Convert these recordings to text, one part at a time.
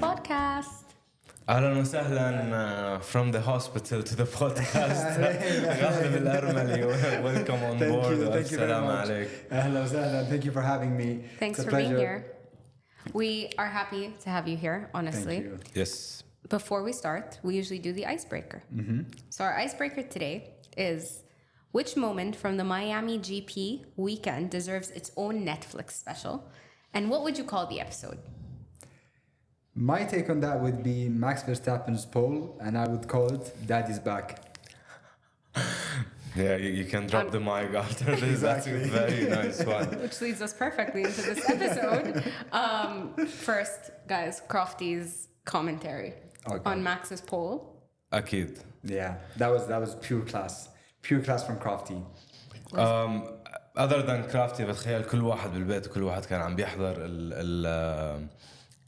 Podcast. أهلا وسهلا from the hospital to the podcast. غانم الأرملي, welcome on board. السلام عليك. أهلا وسهلا. Thank you for having me. Thanks for being here. We are happy to have you here, honestly. Thank you. Yes. Before we start, we usually do the icebreaker. Mm-hmm. So our icebreaker today is which moment from the Miami GP weekend deserves its own Netflix special? And what would you call the episode? My take on that would be Max Verstappen's pole, and I would call it Daddy's Back. Yeah, you can drop the mic after this. Exactly. That's a very nice one. Which leads us perfectly into this episode. First, guys, Crofty's commentary on Max's pole. أكيد. Yeah, that was pure class from Crofty. Other than Crafty, بتخيل كل واحد بالبيت وكل واحد كان عم بيحضر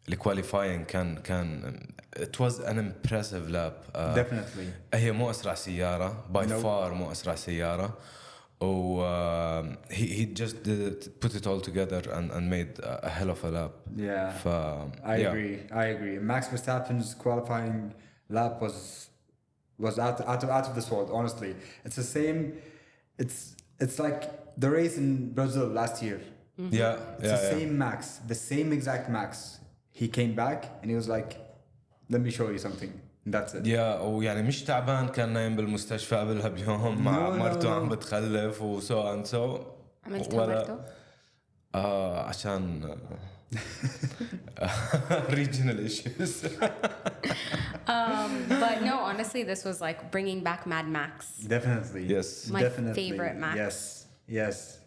الكواليفاينج كان it was an impressive lap. Definitely. هي مو أسرع سيارة by far, مو أسرع سيارة. He just put it all together and made a hell of a lap. Yeah. I agree. Max Verstappen's qualifying lap was out of this world. Honestly, it's the same. It's like the race in Brazil last year. Mm-hmm. It's the same Max, the same exact Max. He came back and he was like, "Let me show you something." And that's it. Yeah, ويعني مش تعبان, كان نايم بالمستشفى قبلها بيوم مع مرته عم بتخلف وسو اند سو. عملت مرته؟ عشان regional issues. But no, honestly, this was like bringing back Mad Max. Definitely. Yes. My favorite Max. Yes.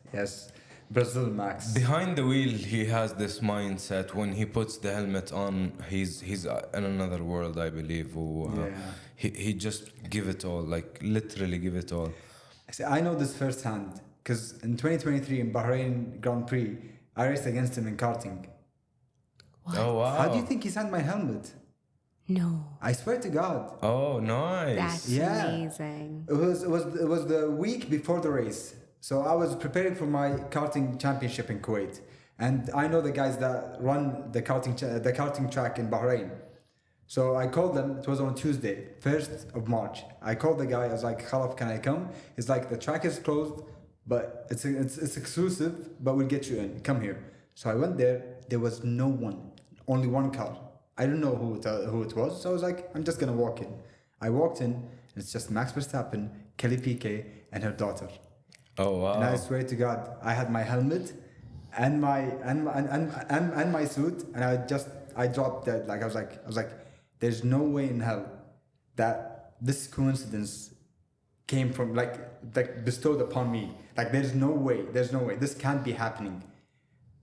Brazil Max. Behind the wheel, he has this mindset. When he puts the helmet on, he's in another world, I believe. He just give it all, like literally give it all. I know this firsthand because in 2023 in Bahrain Grand Prix, I raced against him in karting. What? Oh wow! How do you think he signed my helmet? No. I swear to God. Oh, nice. That's amazing. It was the week before the race. So I was preparing for my karting championship in Kuwait. And I know the guys that run the karting track in Bahrain. So I called them. It was on Tuesday, 1st of March. I called the guy. I was like, Khalaf, can I come? He's like, the track is closed, but it's exclusive, but we'll get you in. Come here. So I went there. There was no one. Only one car. I don't know who it was. So I was like, I'm just going to walk in. I walked in. And it's just Max Verstappen, Kelly Piquet, and her daughter. Oh wow! And I swear to God, I had my helmet and my suit, and I dropped dead. Like I was like, there's no way in hell that this coincidence came from like bestowed upon me. Like there's no way. This can't be happening.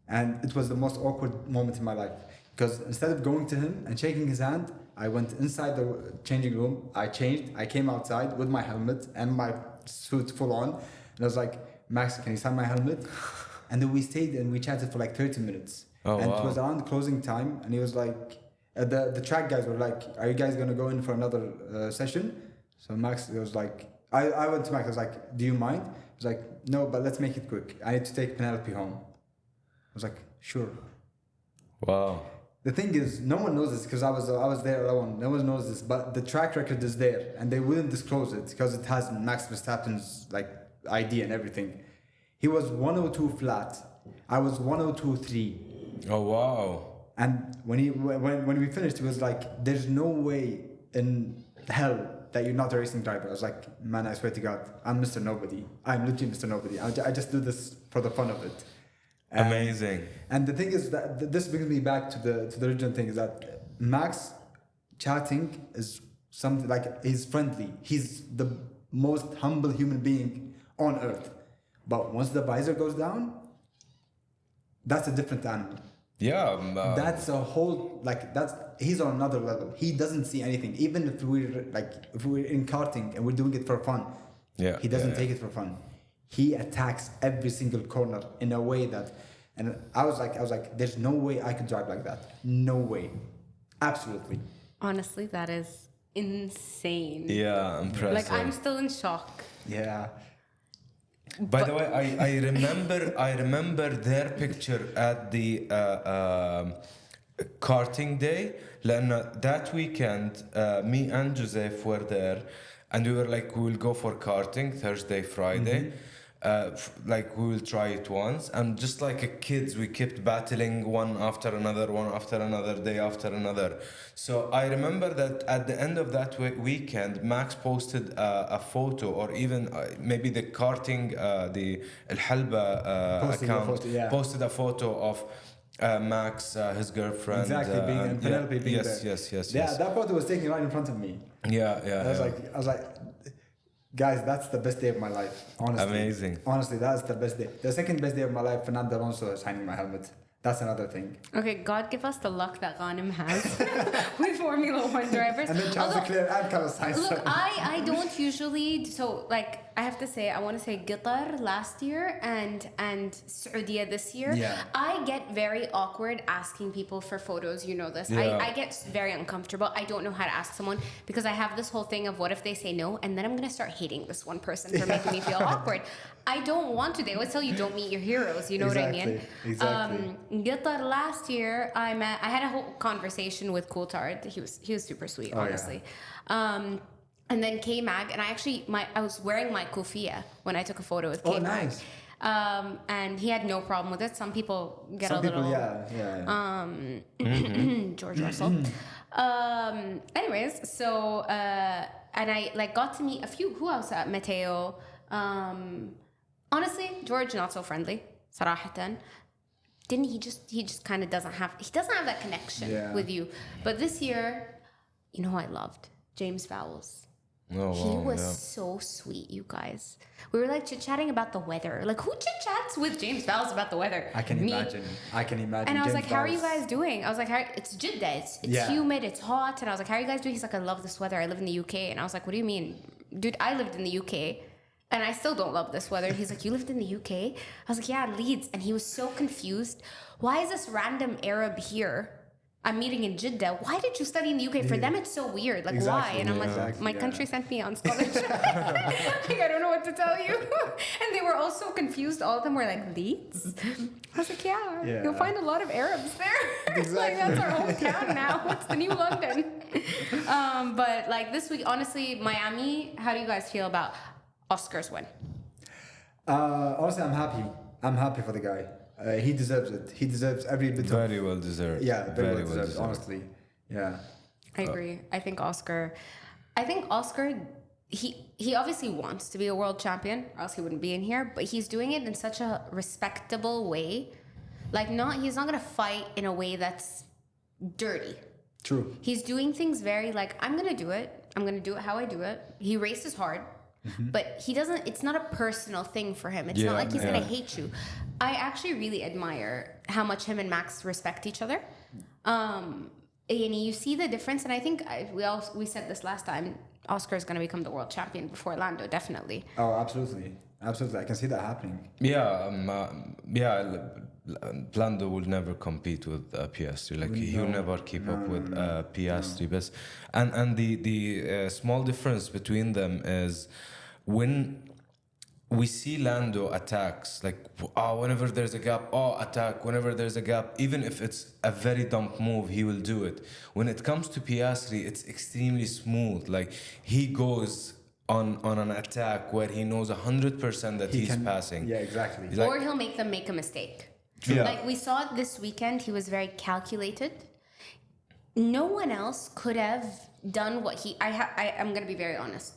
And it was the most awkward moment in my life because instead of going to him and shaking his hand, I went inside the changing room. I changed. I came outside with my helmet and my suit full on. And I was like, Max, can you sign my helmet? And then we stayed and we chatted for like 30 minutes. Oh, and wow. it was around closing time. And he was like, the track guys were like, are you guys going to go in for another session? So Max was like, I went to Max. I was like, do you mind? He was like, no, but let's make it quick. I need to take Penelope home. I was like, sure. Wow. The thing is, no one knows this because I was there alone. No one knows this, but the track record is there, and they wouldn't disclose it because it has Max Verstappen's like ID and everything. He was 102 flat. I was 102.3. Oh wow! And when we finished, he was like, "There's no way in hell that you're not a racing driver." I was like, "Man, I swear to God, I'm Mr. Nobody. I'm literally Mr. Nobody. I just do this for the fun of it." Amazing. And the thing is that this brings me back to the original thing is that Max chatting is something like he's friendly. He's the most humble human being on earth. But once the visor goes down, that's a different animal. Yeah. That's a whole he's on another level. He doesn't see anything. Even if we're in karting and we're doing it for fun, he doesn't take it for fun. He attacks every single corner in a way that, and I was like, there's no way I could drive like that. No way. Absolutely. Honestly, that is insane. Yeah, impressive. Like, I'm still in shock. Yeah. By the way, I remember their picture at the karting day. لأن that weekend me and Joseph were there, and we were like, we will go for karting Thursday, Friday. Like we will try it once, and just like a kids, we kept battling one after another, day after another. So I remember that at the end of that weekend, Max posted a photo, or even maybe the karting, the Al Halba account posted a photo of Max, his girlfriend, exactly, being Penelope being there. Yes. Yeah, that photo was taken right in front of me. I was like, guys, that's the best day of my life. Honestly, amazing. Honestly, that's the best day. The second best day of my life, Fernando Alonso signing my helmet. That's another thing. Okay, God give us the luck that Ghanim has with Formula One drivers. And then Charles Leclerc and Carlos Sainz. Look, I don't usually, so like I have to say, I want to say Qatar last year and Saudi this year. Yeah. I get very awkward asking people for photos. You know this. Yeah. I get very uncomfortable. I don't know how to ask someone because I have this whole thing of what if they say no, and then I'm gonna start hating this one person for making me feel awkward. I don't want to. They always tell you don't meet your heroes. You know what I mean? Exactly. Qatar last year, I had a whole conversation with Coulthard. He was super sweet, honestly. Yeah. And then K-Mag, and I was wearing my kufia when I took a photo with K-Mag. Oh, nice. And he had no problem with it. Some people get Some a little... George Russell. Anyways, so... and I got to meet a few... Who else? Matteo. Honestly, George not so friendly. صراحة. He just kind of doesn't have that connection with you. But this year, you know who I loved? James Vowles. Oh, he was so sweet, you guys. We were like chit-chatting about the weather. Like, who chit-chats with James Vowles about the weather? I can imagine. And I was like, how are you guys doing? I was like, it's Jeddah. It's humid. It's hot. And I was like, how are you guys doing? He's like, I love this weather. I live in the UK. And I was like, what do you mean? Dude, I lived in the UK. And I still don't love this weather. And he's like, you lived in the UK? I was like, yeah, Leeds. And he was so confused. Why is this random Arab here? I'm meeting in Jeddah. Why did you study in the UK? For them, it's so weird. Like, why? And I'm like, my country sent me on scholarship. Like, I don't know what to tell you. And they were all so confused. All of them were like, Leeds? I was like, yeah. You'll find a lot of Arabs there. Exactly. Like, that's our hometown now. It's the new London. But like this week, honestly, Miami, how do you guys feel about Oscar's win? Honestly, I'm happy. I'm happy for the guy. He deserves it. He deserves every bit. Very well deserved. Yeah, very well deserved. Honestly, yeah. I agree. I think Oscar. He obviously wants to be a world champion, or else he wouldn't be in here. But he's doing it in such a respectable way. Like, he's not gonna fight in a way that's dirty. True. He's doing things very like, I'm gonna do it. I'm gonna do it how I do it. He races hard. But he doesn't, it's not a personal thing for him. It's not like he's going to hate you. I actually really admire how much him and Max respect each other. And you see the difference. And I think we said this last time, Oscar is going to become the world champion before Lando, definitely. Oh, absolutely. Absolutely. I can see that happening. Lando will never compete with Piastri. Like, he'll never keep up with Piastri. But and the small difference between them is when we see Lando attacks, like, whenever there's a gap, attack. Whenever there's a gap, even if it's a very dumb move, he will do it. When it comes to Piastri, it's extremely smooth. Like, he goes on an attack where he knows 100% that he's passing. Yeah, exactly. Like, or he'll make them make a mistake. Yeah. Like, we saw it this weekend. He was very calculated. No one else could have done what I'm going to be very honest.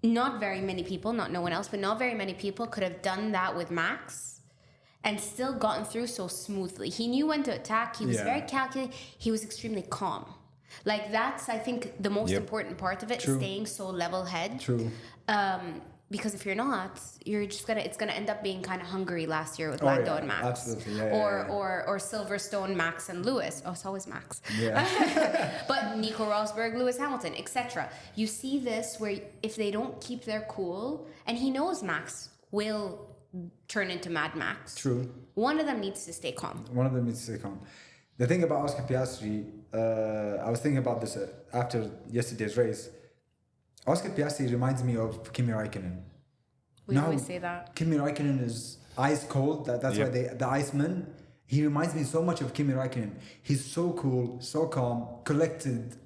Not very many people, not no one else, but not very many people could have done that with Max and still gotten through so smoothly. He knew when to attack. He was very calculated. He was extremely calm. Like, that's, I think, the most important part of it, staying so level-head. True. Because if you're not, it's gonna end up being kind of Hungary last year with Lando and Max. Absolutely. Or Silverstone, Max and Lewis. Oh, it's always Max. Yeah. But Nico Rosberg, Lewis Hamilton, etc. You see this where if they don't keep their cool, and he knows Max will turn into Mad Max. True. One of them needs to stay calm. The thing about Oscar Piastri, I was thinking about this after yesterday's race. Oscar Piastri reminds me of Kimi Räikkönen. We always say that. Kimi Räikkönen is ice cold. That's why the Iceman. He reminds me so much of Kimi Räikkönen. He's so cool, so calm, collected.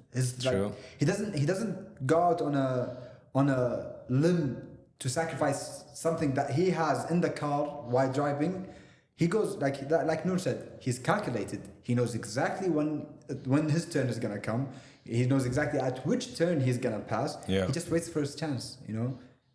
True. He doesn't go out on a limb to sacrifice something that he has in the car while driving. He goes like Noor said. He's calculated. He knows exactly when his turn is gonna come. He knows exactly at which turn he's gonna pass. Yeah. He just waits for his chance.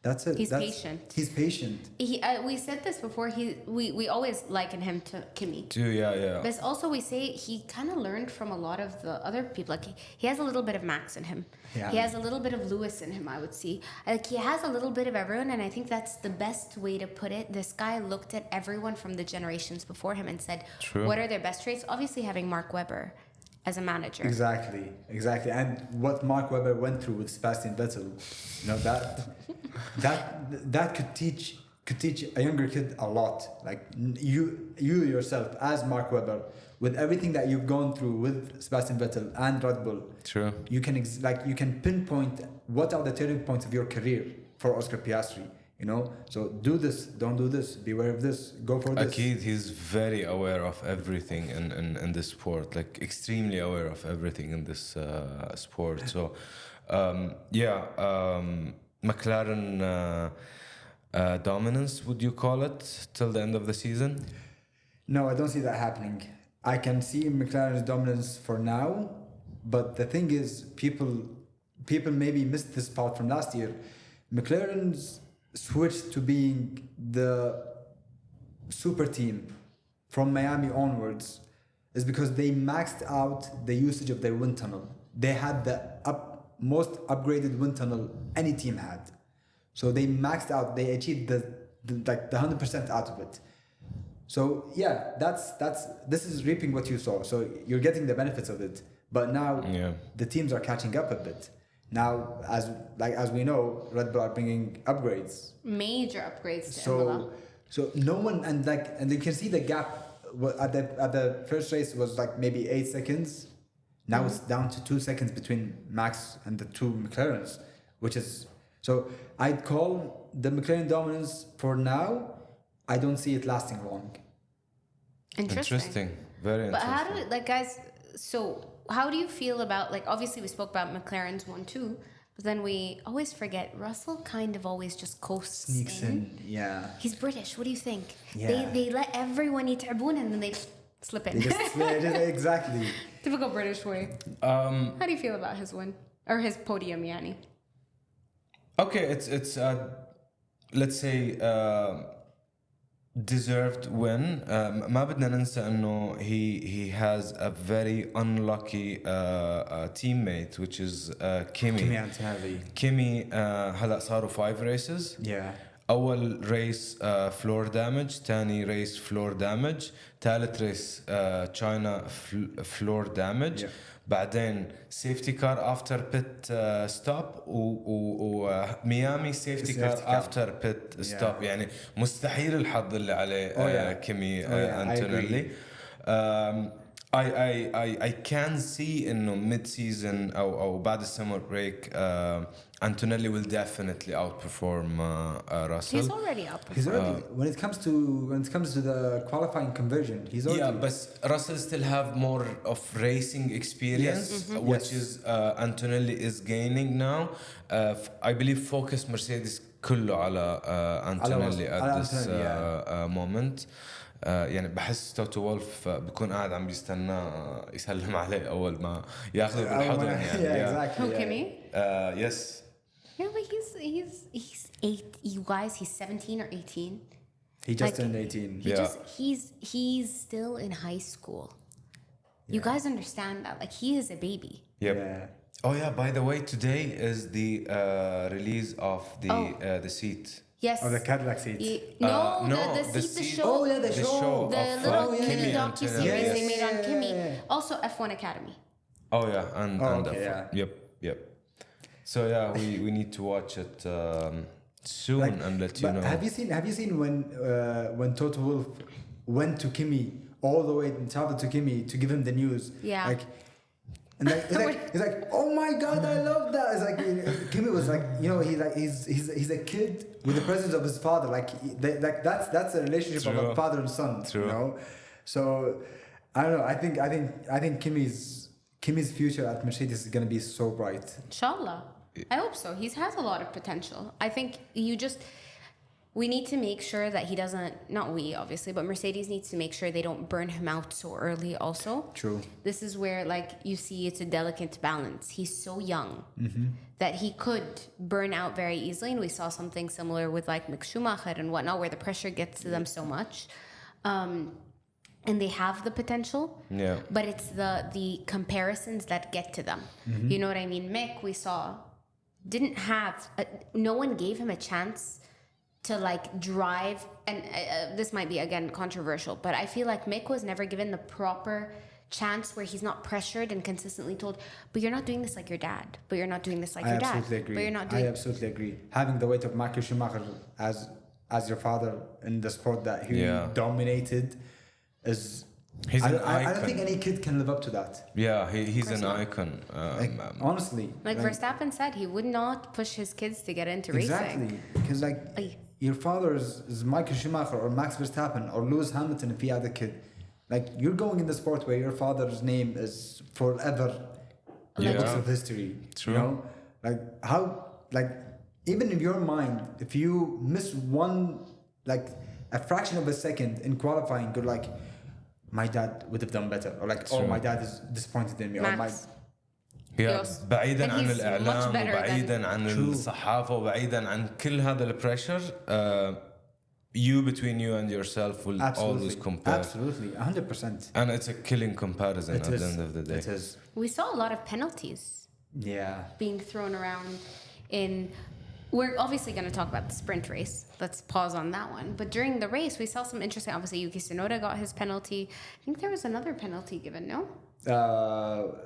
That's it. He's patient. He's patient. We said this before. We always liken him to Kimi. Yeah. But also we say he kind of learned from a lot of the other people. Like he has a little bit of Max in him. Yeah. He has a little bit of Lewis in him, I would see. Like he has a little bit of everyone, and I think that's the best way to put it. This guy looked at everyone from the generations before him and said, True. what are their best traits? Obviously having Mark Webber as a manager. Exactly. And what Mark Webber went through with Sebastian Vettel, that could teach a younger kid a lot. Like you yourself as Mark Webber, with everything that you've gone through with Sebastian Vettel and Red Bull. True. You can pinpoint what are the turning points of your career for Oscar Piastri. So do this, don't do this, beware of this, go for this. Akid, he's very aware of everything in this sport, like extremely aware of everything in this sport. So, McLaren dominance, would you call it, till the end of the season? No, I don't see that happening. I can see McLaren's dominance for now, but the thing is, people maybe missed this part from last year. McLaren's switched to being the super team from Miami onwards is because they maxed out the usage of their wind tunnel. They had the most upgraded wind tunnel any team had. So they maxed out, they achieved the 100% out of it. So yeah, this is reaping what you saw. So you're getting the benefits of it. But now the teams are catching up a bit. Now, as we know, Red Bull are bringing upgrades, major upgrades to Imola. So no one and you can see the gap at the first race was like maybe 8 seconds. Now it's down to 2 seconds between Max and the two McLarens, which is so. I'd call the McLaren dominance for now. I don't see it lasting long. Interesting. Very interesting. But how do guys? So. How do you feel about, obviously we spoke about McLaren's 1-2, but then we always forget Russell kind of always just sneaks in. Yeah. He's British. What do you think? Yeah. They let everyone يتعبون and then they slip in. Exactly. Typical British way. How do you feel about his win? Or his podium, yani? Okay, it's let's say deserved win. ما بدنا ننسى انه he has a very unlucky teammate which is Kimi Antonelli. Kimi هلا صاروا 5 races. Yeah. أول ريس floor damage، تاني ريس floor damage، ثالث ريس China floor damage. Yeah. بعدين safety car after pit stop وميامي safety car after pit stop. يعني مستحيل الحظ اللي عليه كيمي أنتونيلي. I can see إنه mid season أو بعد السمر break Antonelli will definitely outperform Russell. He's already outperformed. He's already when it comes to the qualifying conversion, he's already. Yeah, but Russell still have more of racing experience, which is Antonelli is gaining now. I believe focus Mercedes كله على Antonelli at this moment. يعني بحس توتو وولف بيكون قاعد عم بيستنى يسلم عليه أول ما ياخذه بالحضن يعني. Exactly. Who, Kimi? Yes. Yeah, but he's 8. You guys, he's 17 or 18. He just turned 18. He's still in high school. You guys understand that? He is a baby. Yep. Yeah. Oh yeah. By the way, today is the release of the seat. Yes. Oh, the Cadillac seat. The seat, the show. Oh yeah, the show. The little mini Kimi docu-series they made on Kimi. Also F1 Academy. Oh yeah, and okay, F1. Yep. So yeah, we need to watch it soon and let you know. Have you seen when Toto Wolff went to Kimi all the way and traveled to Kimi to give him the news? Yeah. And he's like, oh my God, I love that. It's like Kimi was like, he's a kid with the presence of his father. That's a relationship of a father and son. True. So I don't know. I think Kimi's future at Mercedes is gonna be so bright. Inshallah. I hope so. He has a lot of potential. I think we need to make sure that he doesn't, not we obviously, but Mercedes needs to make sure they don't burn him out so early also. True. This is where like you see it's a delicate balance. He's so young that he could burn out very easily. And we saw something similar with like Mick Schumacher and whatnot, where the pressure gets to them so much. And they have the potential, but it's the comparisons that get to them. You know what I mean? Mick, we saw, didn't have, no one gave him a chance to like drive, and this might be again controversial, but I feel like Mick was never given the proper chance where he's not pressured and consistently told, but you're not doing this like your dad, but you're not doing this like your dad. Agree. But you're not doing. I absolutely agree. Having the weight of Michael Schumacher as your father in the sport that he dominated is. He's an icon. I don't think any kid can live up to that. Yeah, he's an icon. Honestly. Like Verstappen said, he would not push his kids to get into racing. Exactly. Because your father is Michael Schumacher or Max Verstappen or Lewis Hamilton if he had a kid. Like, you're going in the sport where your father's name is forever in the books of history. True. You know? Like, how, like, even in your mind, if you miss one, like, a fraction of a second in qualifying, you're like, my dad would have done better. Or like, oh, my dad is disappointed in me. Max. بعيدا عن الإعلام وبعيدا عن الصحافة وبعيدا عن كل هذا البريشر between you and yourself will always compare. Absolutely, 100%. And it's a killing comparison at the end of the day. It is. We saw a lot of penalties being thrown around in... We're obviously going to talk about the sprint race. Let's pause on that one. But during the race, we saw some interesting... Obviously, Yuki Tsunoda got his penalty. I think there was another penalty given, no?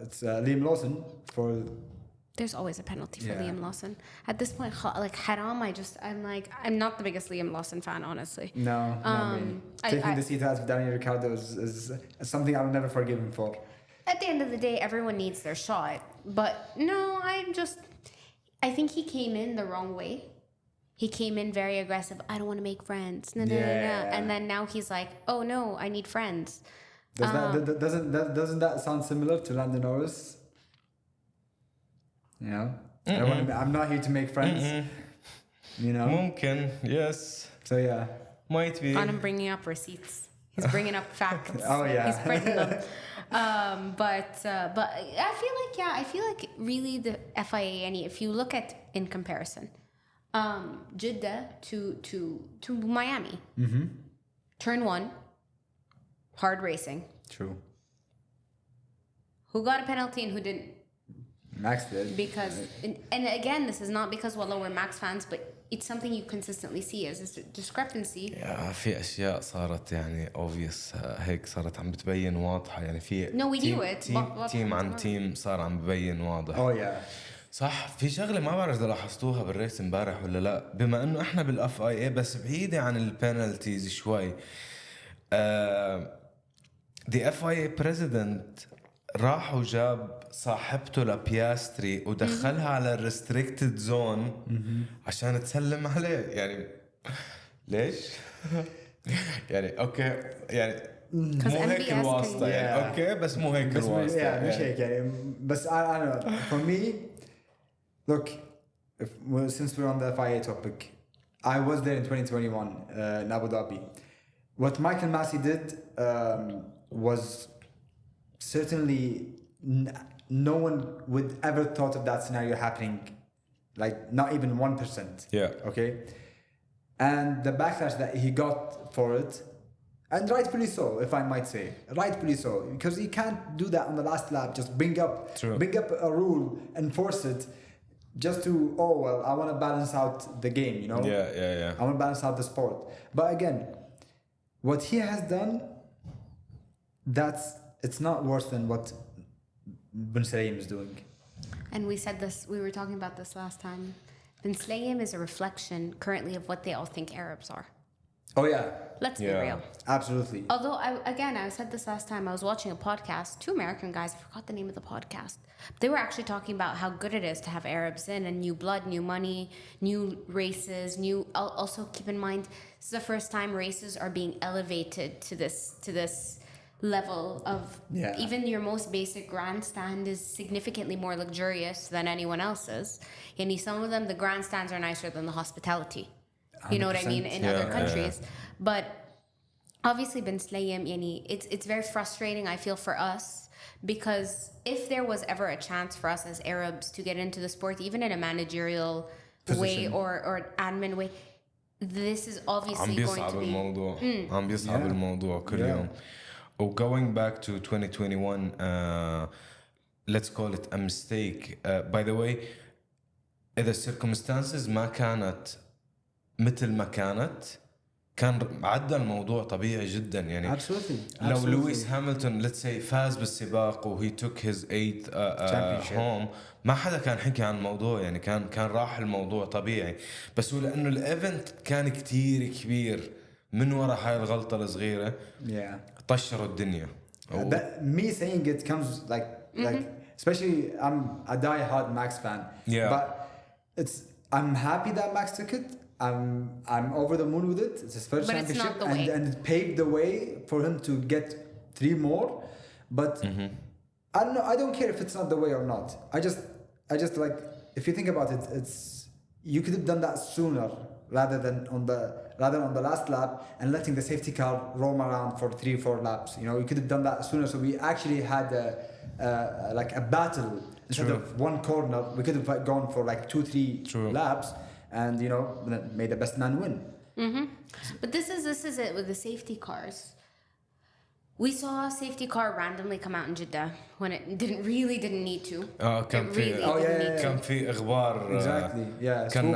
It's Liam Lawson for... There's always a penalty for Liam Lawson. At this point, like, haram, I'm not the biggest Liam Lawson fan, honestly. No, taking the seat out of Daniel Ricciardo is something I will never forgive him for. At the end of the day, everyone needs their shot. But no, I think he came in the wrong way. He came in very aggressive. I don't want to make friends. No. And then now he's like, oh no, I need friends. Doesn't that sound similar to Lando Norris? You know, I'm not here to make friends. You know, ممكن, yes. So yeah, might be. On him bringing up receipts. He's bringing up facts. Oh yeah, he's printing them. But I feel like really the FIA, and if you look at in comparison, Jeddah to Miami, turn 1, hard racing. True. Who got a penalty and who didn't? Max did. Because, and again, this is not because we're Max fans, but it's something you consistently see as this discrepancy. في أشياء صارت يعني obvious هيك صارت عم بتبين واضحة يعني في. No, we knew it. تيم عن تيم صار عم ببين واضح. Oh yeah. صح. في شغلة ما بعرف إذا لاحظتوها بالريس امبارح ولا لا، بما إنه إحنا بالأف آي إيه بس بعيدة عن البنالتيز شوي. The FIA president راح وجاب صاحبته لبياستري ودخلها على الريستريكتد زون عشان تسلم عليه. يعني ليش؟ يعني اوكي يعني مو هيك الواسطة يعني اوكي بس مو هيك الواسطة يعني مش هيك يعني بس I don't know. For me, look, since we're on the FIA topic, I was there in 2021 in Abu Dhabi. What Michael Massey did was certainly no one would ever thought of that scenario happening, like not even 1%. Yeah. Okay. And the backlash that he got for it, and rightfully so, if I might say, rightfully so, because you can't do that on the last lap. Just bring up a rule, enforce it, just to I want to balance out the game, you know. Yeah. I want to balance out the sport. But again, what he has done, it's not worse than what Ben Sulayem is doing. And we were talking about this last time. Ben Sulayem is a reflection currently of what they all think Arabs are. Oh yeah. Let's be real. Absolutely. Although I said this last time, I was watching a podcast, 2 American guys, I forgot the name of the podcast. They were actually talking about how good it is to have Arabs in and new blood, new money, new races, also keep in mind, this is the first time races are being elevated to this level of even your most basic grandstand is significantly more luxurious than anyone else's. And some of them, the grandstands are nicer than the hospitality. You know what I mean? In other countries. But obviously, Ben Slayem, it's very frustrating, I feel, for us, because if there was ever a chance for us as Arabs to get into the sport, even in a managerial way or admin way, this is obviously going to be... عم بيصعب الموضوع كل يوم. Going back to 2021, let's call it a mistake. By the way, إذا circumstances ما كانت مثل ما كانت كان عدى الموضوع طبيعي جدا يعني. Absolutely. لو لويس هاملتون let's say فاز بالسباق و he took his 8th home ما حدا كان حكي عن الموضوع يعني كان راح الموضوع طبيعي. بس هو لأنه الإيفنت كان كتير كبير من وراء هاي الغلطة الصغيرة طشروا الدنيا. Me saying it comes like especially I'm a die-hard Max fan. But I'm happy that Max took it. I'm over the moon with it. It's his first championship, and it paved the way for him to get 3 more. But I don't know. I don't care if it's not the way or not. I just like, if you think about it, you could have done that sooner rather than on the last lap and letting the safety car roam around for 3-4 laps. You could have done that sooner, so we actually had like a battle instead of one corner. We could have gone for like 2-3 laps. And made the best man win. But this is it with the safety cars. We saw a safety car randomly come out in Jeddah when it didn't need to. كان في إخبار. Exactly. Yeah. كان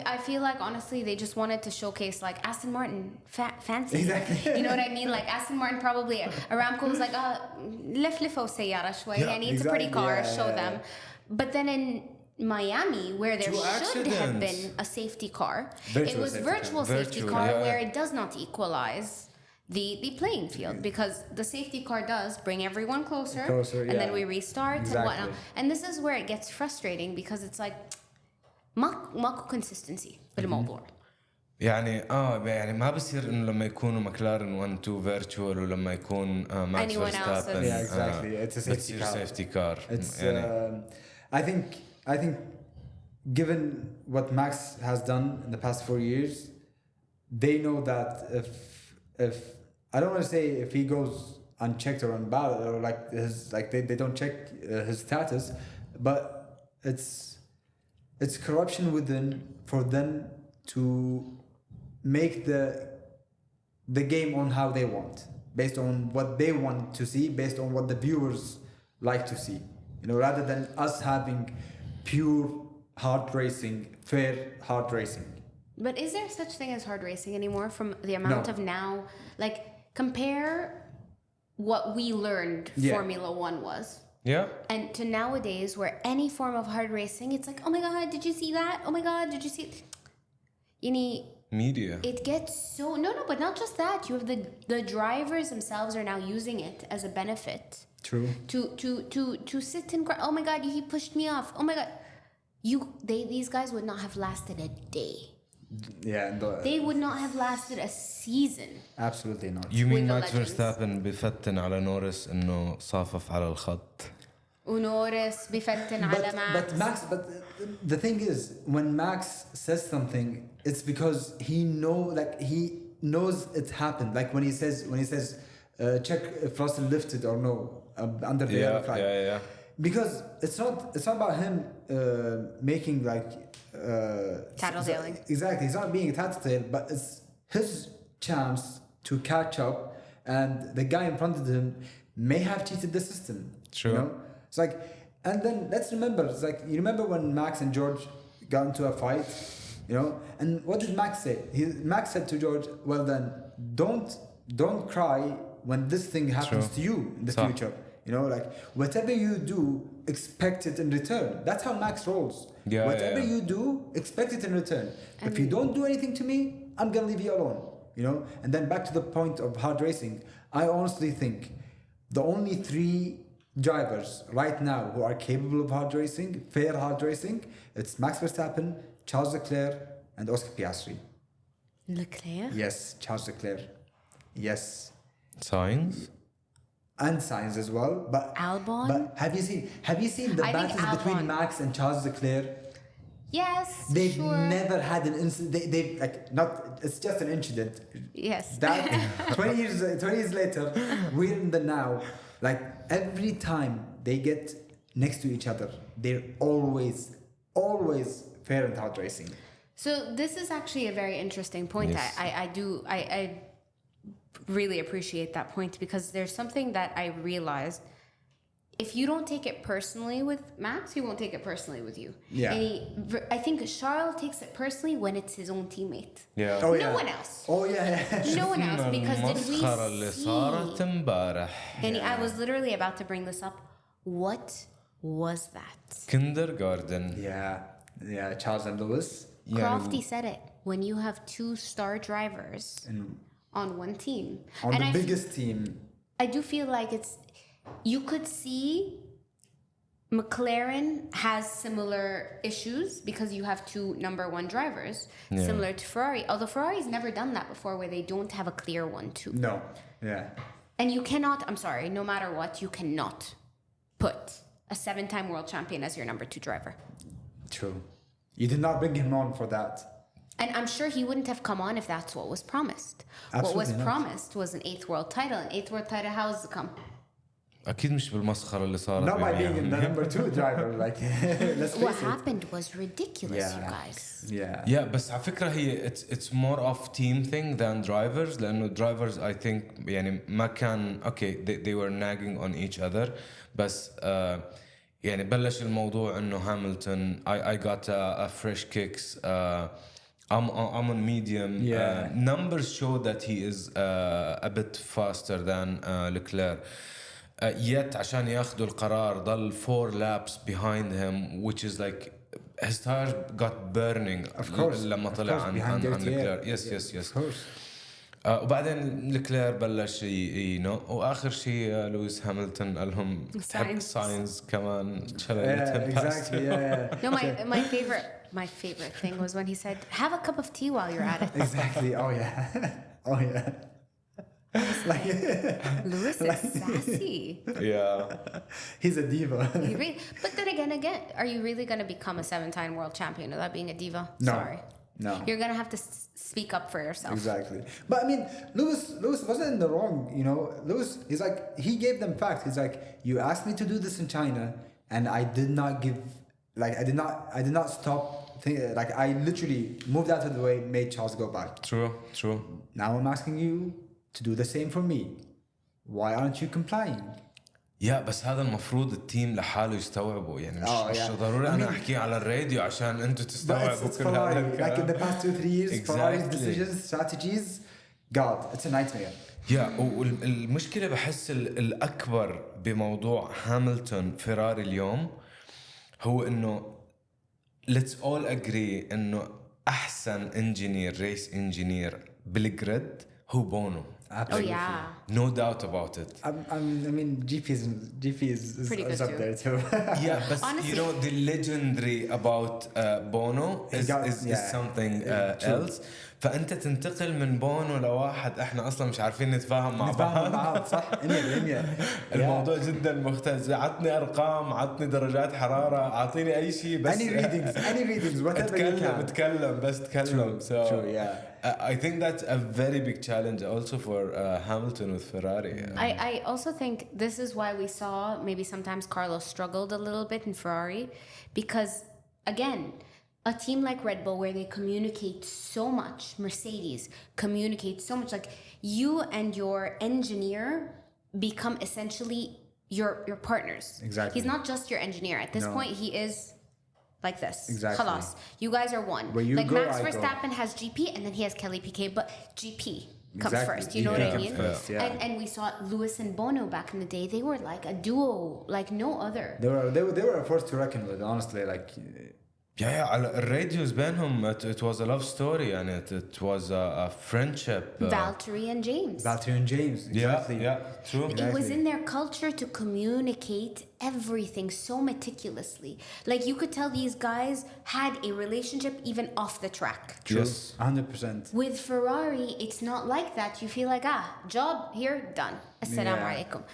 I feel like honestly they just wanted to showcase like Aston Martin fancy. Exactly. You know what I mean? Like Aston Martin probably Aramco was like لفوا السيارة شوي. It's a pretty car. Show them. But then in Miami, where there should have been a safety car, it was virtual safety car where it does not equalize the playing field, because the safety car does bring everyone closer and then we restart and whatnot. And this is where it gets frustrating, because it's like ماكو consistency بالموضوع. يعني ما بصير انه لما يكونوا ماكلارن 1 2 فيرتشوال ولما يكون ماكس فيرستابن exactly. It's a safety car. It's I think given what Max has done in the past 4 years, they know that if I don't want to say if he goes unchecked or unballot or they don't check his status, but it's corruption within for them to make the game on how they want, based on what they want to see, based on what the viewers like to see, rather than us having pure hard racing, fair hard racing. But is there such thing as hard racing anymore from the amount of now? Like, compare what we learned Formula One was. Yeah. And to nowadays, where any form of hard racing, it's like, oh my God, did you see that? Oh my God, did you see it? Media. It gets so... No, but not just that. You have the drivers themselves are now using it as a benefit. True. To sit and cry. Oh my God, he pushed me off. Oh my God. These guys would not have lasted a day. Yeah. They would not have lasted a season. Absolutely not. You mean Max Verstappen بفتن على نورس إنه صافف على الخط. ونورس بفتن على Max. But the thing is, when Max says something, it's because he knows it happened. Like when he says check if Russell lifted or no under the yellow flag. Yeah. Because it's not about him making like tattletaling. Exactly, he's not being a tattletale, but it's his chance to catch up, and the guy in front of him may have cheated the system. Sure. It's like, and then let's remember, it's like, you remember when Max and George got into a fight, and what did Max say? Max said to George, well then, don't cry when this thing happens to you in the future. Like whatever you do, expect it in return. That's how Max rolls. Whatever you do, expect it in return. If you don't do anything to me, I'm gonna leave you alone. And then back to the point of hard racing, I honestly think the only 3 drivers right now who are capable of hard racing, fair hard racing, it's Max Verstappen, Charles Leclerc, and Oscar Piastri. Leclerc? Yes, Charles Leclerc. Yes. Signs? And Sainz as well. But Albon? But have you seen the I think battles between Albon. Max and Charles Leclerc? Yes, They've sure. never had an incident. They've like not. It's just an incident. Yes. That 20 years later, we're in the now. Like every time they get next to each other, they're always fair and hard racing. So this is actually a very interesting point. Yes. I really appreciate that point because there's something that I realized. If you don't take it personally with Max, he won't take it personally with you. Yeah. And I think Charles takes it personally when it's his own teammate. Yeah. Oh, No one else. Oh yeah. No one else, because did we المسخرة اللي صارت see? امبارح. And I was literally about to bring this up. What was that? Kindergarten. Yeah. Charles and Lewis. Crofty said it. When you have 2 star drivers on one team. On and the biggest team. I do feel like you could see McLaren has similar issues because you have 2 number 1 drivers, similar to Ferrari. Although Ferrari's never done that before where they don't have a clear 1-2. No. Yeah. And you cannot, I'm sorry, no matter what, you cannot put a 7-time world champion as your number 2 driver. True. You did not bring him on for that. And I'm sure he wouldn't have come on if that's what was promised. Absolutely what was not. promised was an 8th world title. An 8th world title, how does it come? أكيد مش بالمسخرة اللي صارت Not by being بينهم. the number 2 driver. Like, let's What face it. happened was ridiculous, you guys. Yeah. Yeah, بس على فكرة هي it's more of team thing than drivers لأنه drivers I think يعني ما كان okay they were nagging on each other بس يعني بلش الموضوع إنه هاملتون I got a fresh kicks I'm on medium. Yeah. Numbers show that he is a bit faster than Leclerc. Yet عشان ياخذوا القرار ضل 4 laps behind him, which is like his tires got burning. Of course. لما طلع عن Leclerc. Yes. Of course. وبعدين لكلير بلش واخر شيء لويس هاملتون قال لهم تحب ساينز كمان Exactly. Yeah. No, my favorite thing was when he said, "Have a cup of tea while you're at it." Exactly. Oh yeah. Oh yeah. Like Lewis is sassy. Yeah. He's a diva. But then again, are you really going to become a 7-time world champion without being a diva? No. Sorry. No. You're going to have to speak up for yourself. Exactly. But I mean, Lewis wasn't in the wrong, you know. Lewis, he's like, he gave them facts. He's like, you asked me to do this in China, and I did not give, like, I did not stop. Like, I literally moved out of the way, made Charles go back. True. Now I'm asking you to do the same for me. Why aren't you complying? بس هذا المفروض التيم لحاله يستوعبه يعني مش ضروري انا احكي على الراديو عشان انتم تستوعبوا كل هذا الكلام. Like in the past 2-3 years, Ferrari's decisions, strategies, God, it's a nightmare. والمشكلة بحس الأكبر بموضوع هاملتون فيراري اليوم هو إنه let's all agree إنه أحسن race engineer بالجريد هو بونو. Absolutely. Oh yeah. No doubt about it. I mean, GP is pretty good up too. there too. Yeah, but honestly, you know the legendary about Bono is something else. فأنت تنتقل من بونو لواحد احنا اصلا مش عارفين نتفاهم مع بعض. صح 100%. الموضوع جدا مختلف. عطني ارقام، عطني درجات حرارة، اعطيني اي شيء بس any readings whatever you can. اتكلم بس تكلم. True, yeah. I think that's a very big challenge also for Hamilton with Ferrari. I also think this is why we saw maybe sometimes Carlos struggled a little bit in Ferrari because again, a team like Red Bull where they communicate so much, Mercedes communicates so much, like you and your engineer become essentially your partners. Exactly. He's not just your engineer. At this point, he is like this. Exactly. Khalas. You guys are one. Where you like go, Max I Verstappen go. has GP and then he has Kelly Piquet, but GP comes Exactly. first. You know what I mean? First, yeah. And we saw Lewis and Bono back in the day. They were like a duo, like no other. They were a force to reckon with, honestly. Like الراديوز بينهم it was a love story and it was a friendship. Valtteri and James. Exactly. Yeah, true. It was in their culture to communicate everything so meticulously. Like you could tell these guys had a relationship even off the track. True. Yes. 100%. With Ferrari, it's not like that. You feel like, job here, done. Assalamu alaikum.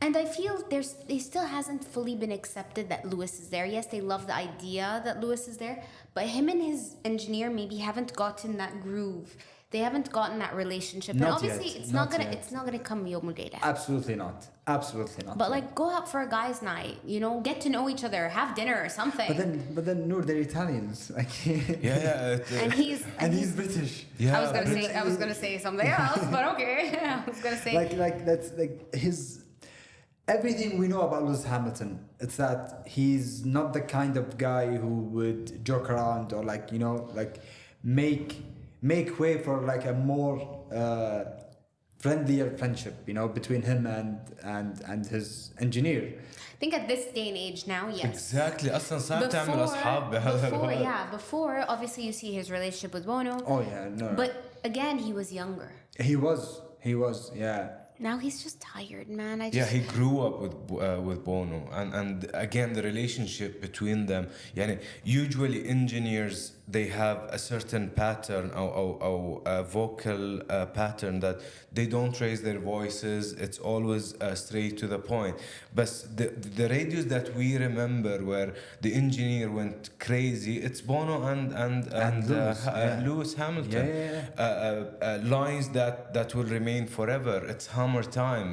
And I feel it still hasn't fully been accepted that Lewis is there. Yes, they love the idea that Lewis is there, but him and his engineer maybe haven't gotten that groove. They haven't gotten that relationship. Not and obviously yet. it's not gonna come yawm al-layla. Absolutely not. But like go out for a guys' night, get to know each other, have dinner or something. But then Noor, they're Italians. Like and he's British. Yeah. I was gonna say something else, but okay. I was gonna say like that's like his. Everything we know about Lewis Hamilton, it's that he's not the kind of guy who would joke around or make way for like a more friendlier friendship, between him and his engineer. I think at this day and age now, yes. Exactly. أصلاً صعب تعمل أصحاب بهذا الوقت. Before obviously you see his relationship with Bono. Oh yeah, no. But again, he was younger. He was, yeah. Now he's just tired, man. He grew up with Bono, and again the relationship between them. Usually engineers, they have a certain pattern or a vocal pattern that they don't raise their voices. It's always straight to the point. But the radios that we remember where the engineer went crazy, it's Bono and Lewis Hamilton. Lines that will remain forever. It's hammer time.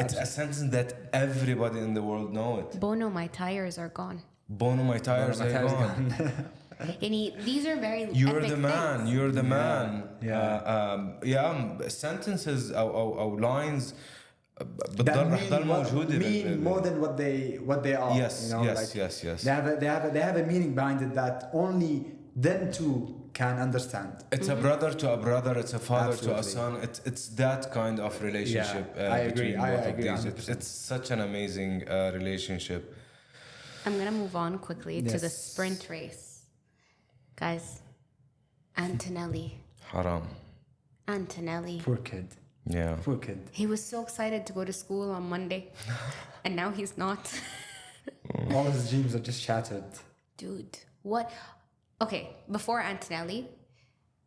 It's a sentence that everybody in the world know it. Bono, my tires are gone. Bono, my tires are gone. And these are very You're epic the man. things. You're the man. Sentences or lines that mean more than what they are. Yes. They have a meaning behind it that only them two can understand. It's a brother to a brother. It's a father to a son. It's that kind of relationship between both of these. It's such an amazing relationship. I'm gonna move on quickly to the sprint race. Guys, Antonelli. Haram. Antonelli. Poor kid. Yeah. Poor kid. He was so excited to go to school on Monday, and now he's not. All his dreams are just shattered. Dude, what? Okay, before Antonelli,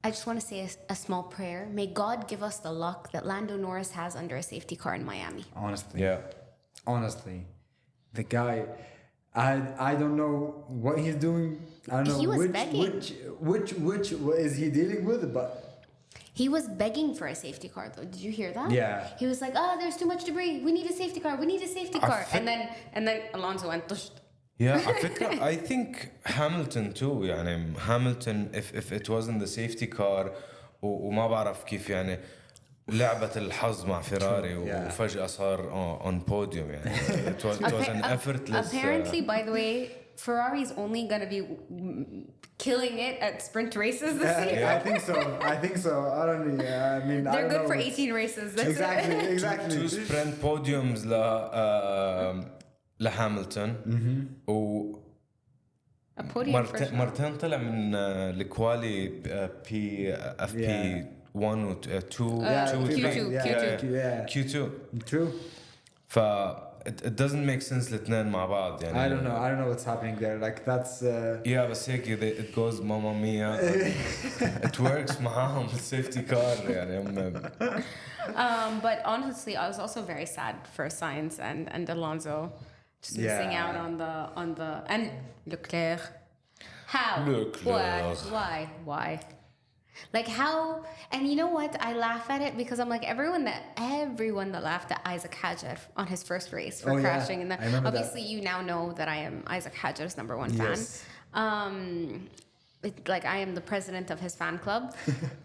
I just want to say a small prayer. May God give us the luck that Lando Norris has under a safety car in Miami. Honestly, the guy, I don't know what he's doing. I don't know He was begging. which is he dealing with, but he was begging for a safety car though. Did you hear that? Yeah. He was like, there's too much debris. We need a safety car. We need a safety car. And then Alonso went tushed. I think Hamilton too. Hamilton if it wasn't the safety car وما بعرف كيف لعبة الحظ مع فيراري وفجأة صار on podium it was an effortless. Apparently, by the way, Ferrari's only gonna be killing it at sprint races this year. I think so. I don't know. I mean, they're good for 18 races. That's exactly. Two sprint podiums لهاملتون مرتين طلع من الكوالي بي اف بي 1 و 2 Q2 True. it doesn't make sense الاثنين مع بعض I don't know what's happening there. Like that's بس هيك it goes ماما ميا it works معاهم السيفتي كار but honestly, I was also very sad for Sainz and Alonso just missing out on the and Leclerc. How? Why? Like how? And you know what? I laugh at it because I'm like everyone that laughed at Isaac Hadjar on his first race for crashing. And obviously, you now know that I am Isaac Hadjar's #1 fan. Like I am the president of his fan club.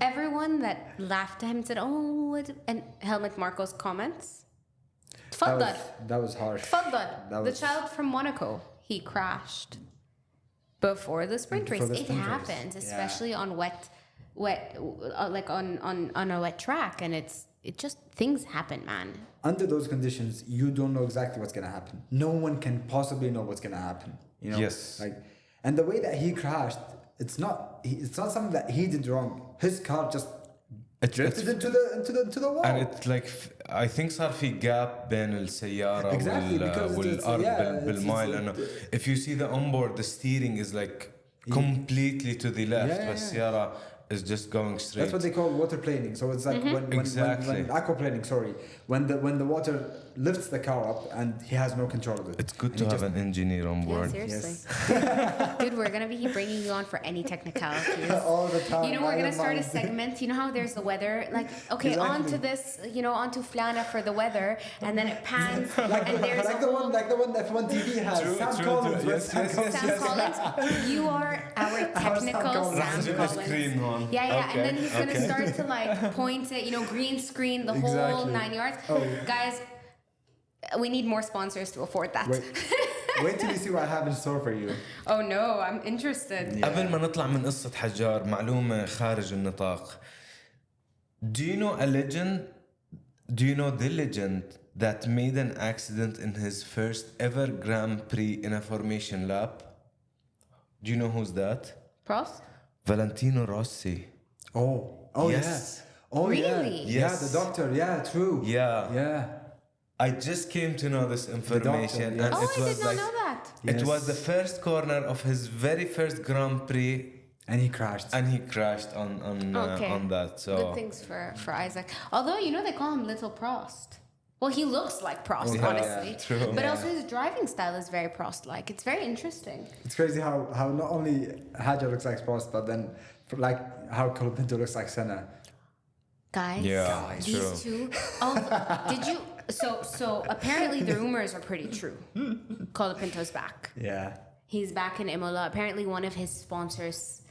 Everyone that laughed at him said, "Oh," and Helmut Marko's comments. That was harsh. The child from Monaco, he crashed before the sprint race. It happens, especially on wet, like on a wet track, and it just things happen, man. Under those conditions, you don't know exactly what's gonna happen. No one can possibly know what's gonna happen. Yes. Like And the way that he crashed, it's not something that he did wrong. His car just drifted into the wall. And it's like I think صار في gap بين السيارة والأرض بالمايل لأنه if you see the onboard the steering is like completely to the left but السيارة is just going straight. That's what they call water planing. So it's like when aquaplaning, when the water lifts the car up and he has no control of it. It's good to have an engineer on board. Yeah, seriously. Dude, we're going to be bringing you on for any technicalities. All the time. You know, we're going to start a segment. You know how there's the weather? Like, okay, on to this, you know, on to Flana for the weather. And then it pans. And there's like the one that F1 TV has. Sam Collins. Sam Collins. You are our technical Sam Collins. Yeah. Okay. And then he's going to start to like point it, you know, green screen, the whole 9 yards. Guys, we need more sponsors to afford that. Wait till you see what I have in store for you. Oh no, I'm interested. قبل ما نطلع من قصة حجار معلومة خارج النطاق. Do you know the legend that made an accident in his first ever Grand Prix in a formation lap? Do you know who's that? Prost? Valentino Rossi. Oh yes. Yeah. Oh really? Yeah. Yes. Yeah, the doctor. Yeah, true. Yeah. I just came to know this information, doctor, and I it was did not like know that. it was the first corner of his very first Grand Prix, and he crashed. On that. So good things for Isaac. Although you know they call him Little Prost. Well, he looks like Prost, honestly. True. But also his driving style is very Prost-like. It's very interesting. It's crazy how not only Hajar looks like Prost, but then like how Colapinto looks like Senna. Guys, these two. Oh, did you? So apparently the rumors are pretty true. Colapinto's back. Yeah. He's back in Imola. Apparently one of his sponsors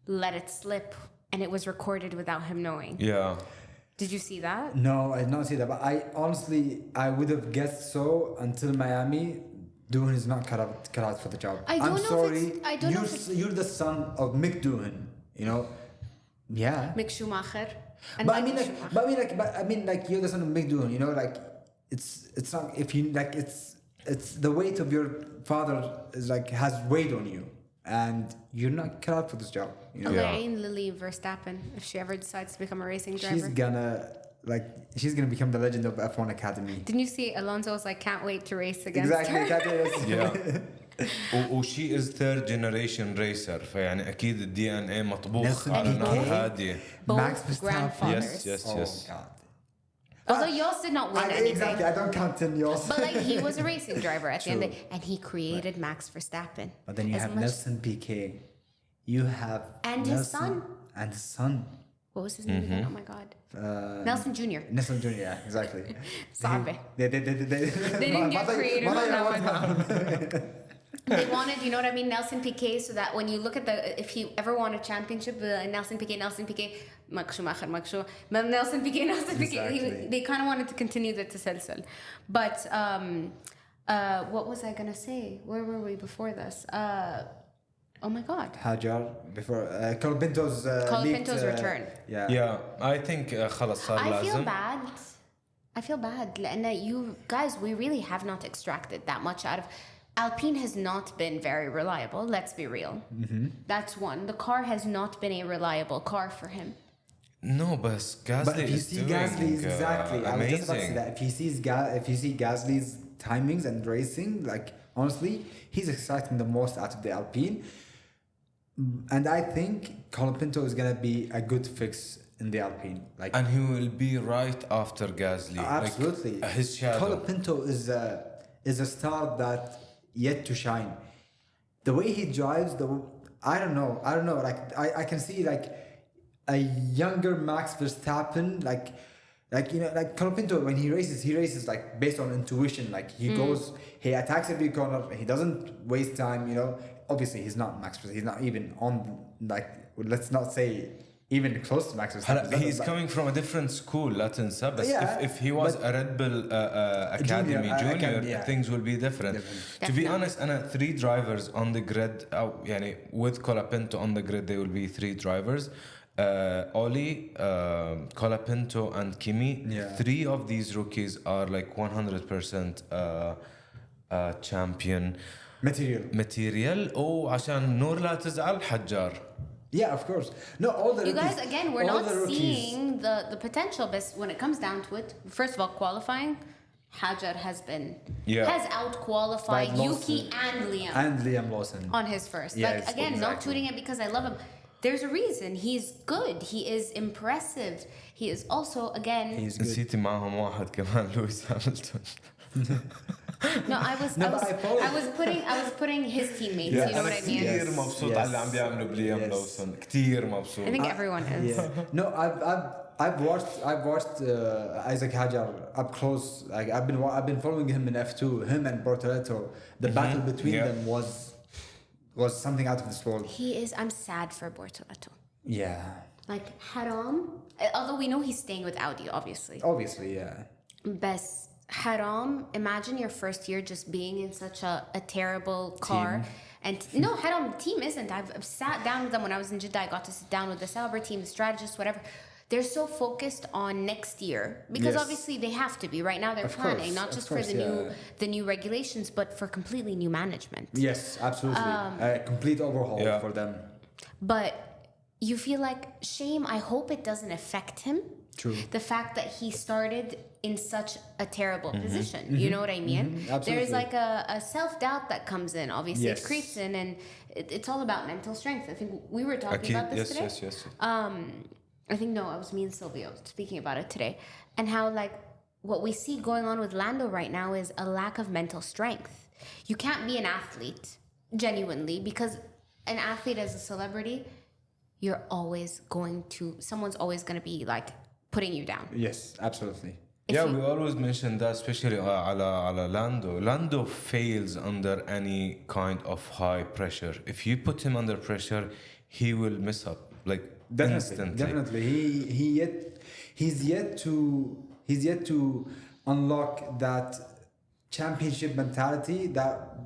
let it slip, and it was recorded without him knowing. Yeah. Did you see that? No, I did not see that. But I would have guessed so until Miami. Doohan is not cut out for the job. I'm sorry. You're the son of Mick Doohan. You know. Yeah. Mick Schumacher. But I mean, you're the son of Mick Doohan. You know, like it's not if you like it's the weight of your father is like has weight on you, and you're not cut out for this job. You know. Lily Verstappen, if she ever decides to become a racing driver, she's gonna become the legend of F1 Academy. Didn't you see Alonso was like, can't wait to race against her? Exactly. Yeah. وشي is third generation racer فيعني أكيد الدي ان اي مطبوخ على نار هادية. Max Verstappen. Yes. Oh God. Although Jos did not win anything. Exactly, I don't count in Jos. But like he was a racing driver at the end of the day, and he created Max Verstappen. But then you have Nelson Piquet. You have his son. And his son. What was his name again? Oh my God. Nelson Jr. Nelson Jr. Yeah, exactly. Sabe. They didn't get creative on that one. They wanted, you know what I mean, Nelson Piquet, so that when you look at if he ever won a championship, Nelson Piquet, Max Schumacher, Nelson Piquet. Exactly. They kind of wanted to continue the tasalsul. But what was I going to say? Where were we before this? Oh my God. Hajar before Colapinto's return. Yeah, I think خلاص صار لازم. I feel bad لأن you guys, we really have not extracted that much out of. Alpine has not been very reliable, let's be real. Mm-hmm. That's one. The car has not been a reliable car for him. No, but Gasly if you see Gasly's exactly, amazing. I was just about to say that if you see Gasly's timings and racing, like honestly, he's extracting the most out of the Alpine. And I think Colapinto is gonna be a good fix in the Alpine. And he will be right after Gasly. Absolutely. Like, his shadow. Colapinto is a star that yet to shine. The way he drives, I don't know. Like I can see like a younger Max Verstappen, like you know, like Colapinto when he races like based on intuition. Like he goes, he attacks every corner. He doesn't waste time. You know, obviously he's not Max Verstappen. He's not even on like let's not say even close to Max Verstappen. He's coming from a different school, لا تنسى. But if he was a Red Bull Academy junior, things will be different. To be honest, أنا 3 drivers on the grid. يعني with Colapinto on the grid, there will be 3 drivers. Oli, Colapinto, and Kimi. Yeah. 3 of these rookies are like 100% champion. material عشان نور لا تزعل حجار. Yeah, of course. No, all the You rookies, guys, again, we're all not the rookies. seeing the potential, but when it comes down to it, first of all, qualifying, Hajar has out-qualified Yuki and Liam Lawson on his first. Yes, like, again, exactly. not tooting it because I love him. There's a reason. He's good. He is impressive. He is also, again... He's good. نسيتي معهم واحد كمان لويس هاملتون. No, I was putting his teammates. Yes. You know what I mean? كثير مبسوط على اللي عم بيعملوا بليام لوسون. كثير مبسوط. I think everyone is. Yeah. No, I've watched Isaac Hajar up close. Like I've been following him in F2. Him and Bortoletto. The battle between them was something out of this world. I'm sad for Bortoletto. Yeah. Like Haram, although we know he's staying with Audi, obviously. Obviously, yeah. But Haram, imagine your first year just being in such a terrible car. And no, Haram, the team isn't. I've sat down with them when I was in Jeddah. I got to sit down with the Sauber team, the strategists, whatever. They're so focused on next year because obviously they have to be. Right now they're planning, not just for the new regulations, but for completely new management. Yes, absolutely. A complete overhaul for them. But you feel like, shame, I hope it doesn't affect him. True. The fact that he started in such a terrible position. You know what I mean? Absolutely. There's like a self-doubt that comes in. Obviously, it creeps in, and it's all about mental strength. I think we were talking about this today. Yes. I think, no, it was me and Silvio speaking about it today. And how, like, what we see going on with Lando right now is a lack of mental strength. You can't be an athlete, genuinely, because an athlete as a celebrity, someone's always going to be, like, putting you down. Yes, absolutely. We always mention that, especially على Lando. Lando fails under any kind of high pressure. If you put him under pressure, he will mess up, like, instantly. Definitely. He's yet to unlock that championship mentality that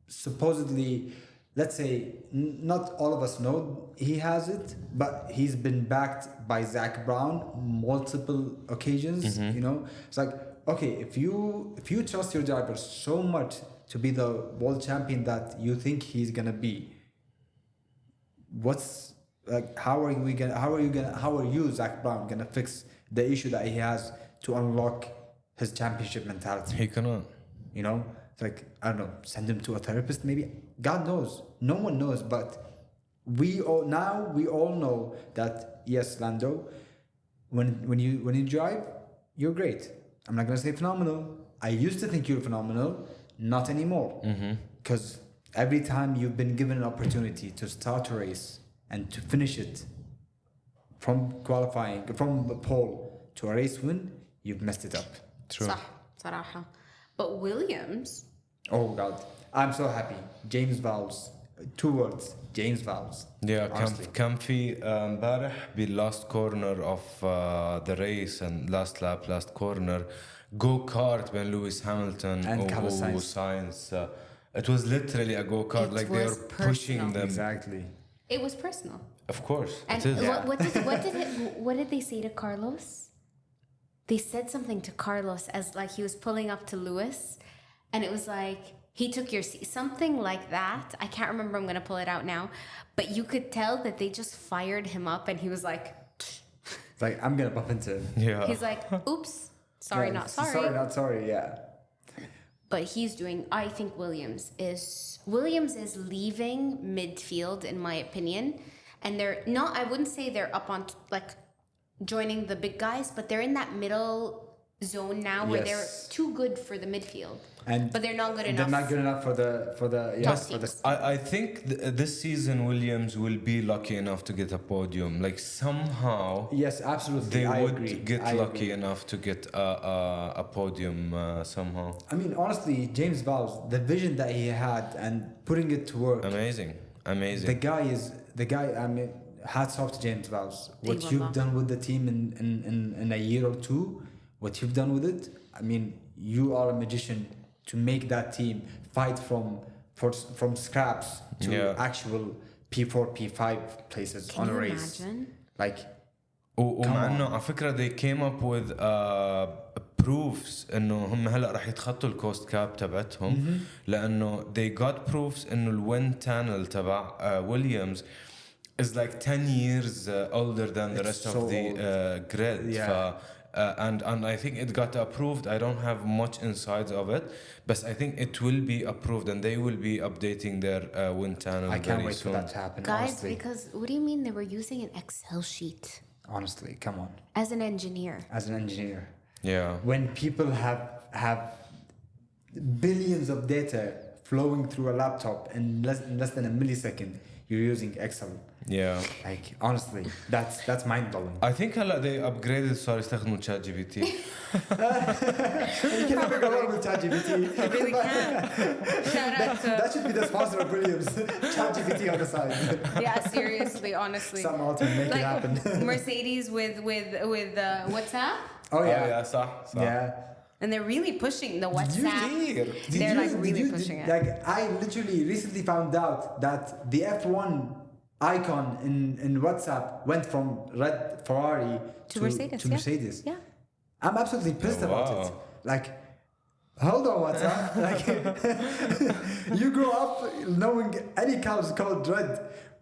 supposedly, let's say, not all of us know he has it, but he's been backed by Zach Brown multiple occasions. You know, it's like, okay, if you trust your driver so much to be the world champion that you think he's gonna be, how are you, Zach Brown, gonna fix the issue that he has to unlock his championship mentality? He cannot. You know, it's like, I don't know, send him to a therapist maybe. God knows, no one knows, but we all know that yes, Lando, when you drive, you're great. I'm not gonna say phenomenal. I used to think you're phenomenal, not anymore. Because every time you've been given an opportunity to start a race and to finish it from pole to a race win, you've messed it up. True. صح صراحة. But Williams. Oh God, I'm so happy. James Vowles. 2 words. James Vowles. Yeah, كان في امبارح last corner of the race and last lap, last corner, go-kart بين لويس هامilton and Carlos Sainz. It was literally a go-kart, like they were pushing them. Exactly. It was personal. Of course. And it is. what did they say to Carlos? They said something to Carlos as like he was pulling up to Lewis, and it was like, he took your seat, something like that. I can't remember. I'm gonna pull it out now, but you could tell that they just fired him up, and he was like, It's like, I'm gonna bump into him. Yeah. He's like, oops, sorry, not sorry. Sorry, not sorry. Yeah. But he's doing. I think Williams is leaving midfield, in my opinion, and they're not. I wouldn't say they're up on like joining the big guys, but they're in that middle zone now where they're too good for the midfield. But they're not good enough. They're not good enough for the I think this season Williams will be lucky enough to get a podium. Like somehow, yes, absolutely, they I would agree. get lucky enough to get a podium somehow. I mean, honestly, James Vowles, the vision that he had and putting it to work, amazing. The guy. I mean, hats off to James Vowles. What you've done with the team in a year or two, what you've done with it. I mean, you are a magician to make that team fight from scraps to actual P4, P5 places on a race. Imagine? Like, ومع انه على فكره they came up with proofs انه هم هلا رح يتخطوا الكوست كاب تبعتهم لانه they got proofs انه الويند تانل تبع Williams is like 10 years older than the rest of the grid. And I think it got approved. I don't have much insights of it, but I think it will be approved and they will be updating their wind tunnel. I can't wait soon. for that to happen. Guys, honestly. because what do you mean they were using an Excel sheet? Honestly, come on. As an engineer. Yeah. When people have billions of data flowing through a laptop in less than a millisecond, you're using Excel. Yeah. Like honestly, that's mind-blowing. I think هلا they upgraded صار يستخدموا ChatGPT. You can never go wrong with ChatGPT. You really can. Shout out to... That should be the sponsor of Williams. ChatGPT on the side. Yeah, seriously, honestly. Some autumn make it happen. Mercedes with WhatsApp. Oh yeah. yeah, صح. Yeah. And they're really pushing the WhatsApp. They're like really pushing it. Like I literally recently found out that the F1 icon in WhatsApp went from red Ferrari To Mercedes. to Mercedes. Yeah. I'm absolutely pissed about it. Like, hold on, WhatsApp. Like, you grow up knowing any car is called red.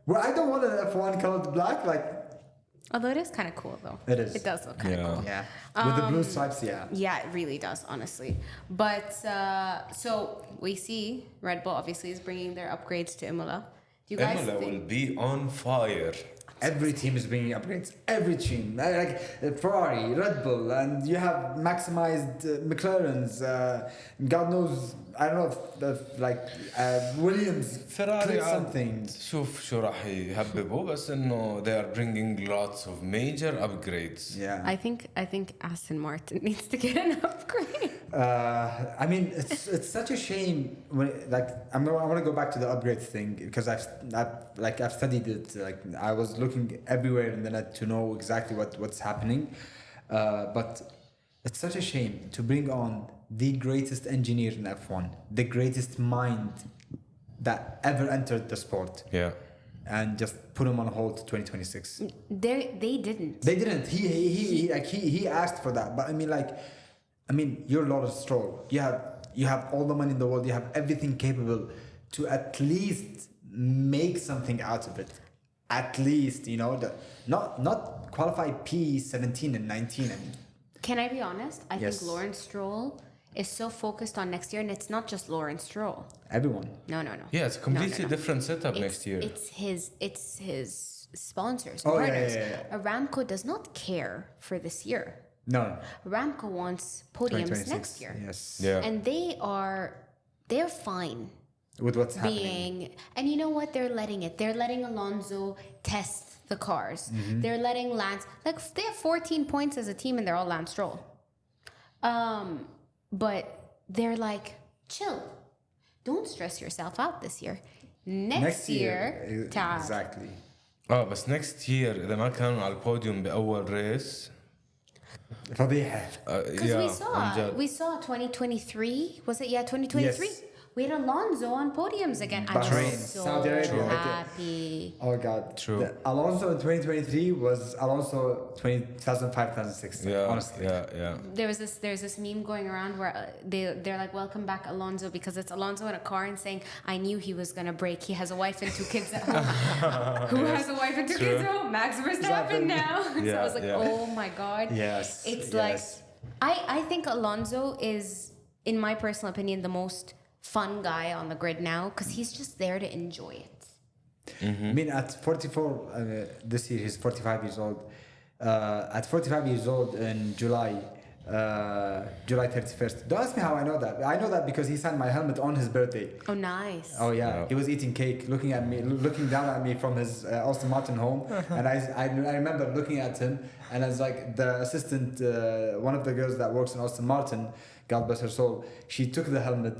Well, I don't want an F1 called black. Like, Although it is kind of cool though. It is. It does look kind of cool. yeah, with the blue stripes, yeah. Yeah, it really does, honestly. But so we see Red Bull obviously is bringing their upgrades to Imola. Do you guys Imola think will be on fire. Every team is bringing upgrades. Every team, like Ferrari, Red Bull, and you have maximized McLarens. God knows, I don't know, if like Williams. Ferrari something. شوف شو راح يهببوا بس إنه they are bringing lots of major upgrades. Yeah. I think Aston Martin needs to get an upgrade. I mean, it's such a shame when I want to go back to the upgrade thing because I've studied it. Like I was looking everywhere in the net to know exactly what's happening, but it's such a shame to bring on the greatest engineer in F1, the greatest mind that ever entered the sport. Yeah. And just put him on hold to 2026. They didn't. They didn't. He asked for that, but I mean, you're Lawrence Stroll. You have all the money in the world. You have everything capable to at least make something out of it. At least, you know, not qualify P17 and 19. I mean, Can I be honest? I Yes. think Lawrence Stroll is so focused on next year, and it's not just Lawrence Stroll. everyone. No. Yeah, it's a completely No. different setup It's- next year. It's his sponsors, Oh, yeah, partners. yeah. Aramco does not care for this year. No. Aramco wants podiums 2026. next year. Yes. Yeah. And they're fine With what's happening. being, and you know what? They're letting it. They're letting Alonso test the cars. Mm-hmm. They're letting Lance, like they have 14 points as a team and they're all Lance Stroll. But they're like, chill. Don't stress yourself out this year. Next year, تعال. exactly. بس next year إذا ما كانوا على البوديوم بأول ريس. فضيحة. Because we saw 2023. Was it 2023? Yes. We had Alonso on podiums again. I'm Bahrain, so Saudi Arabia. happy. Oh God. True. Alonso in 2023 was Alonso 2005, 2006. Yeah, honestly. yeah. There's this meme going around where they're like, welcome back Alonso, because it's Alonso in a car and saying, I knew he was gonna break. He has a wife and 2 kids at home. Who has a wife and 2 kids at home? Max Verstappen now. So I was like, oh my God. Yes. It's yes. like I think Alonso is, in my personal opinion, the most fun guy on the grid now because he's just there to enjoy it. I mean, at 44, this year he's 45 years old. At 45 years old in July 31st. Don't ask me how I know that. I know that because he signed my helmet on his birthday. Oh, nice. Oh yeah, he was eating cake, looking down at me from his Aston Martin home, and I remember looking at him, and I was like, the assistant, one of the girls that works in Aston Martin, God bless her soul, she took the helmet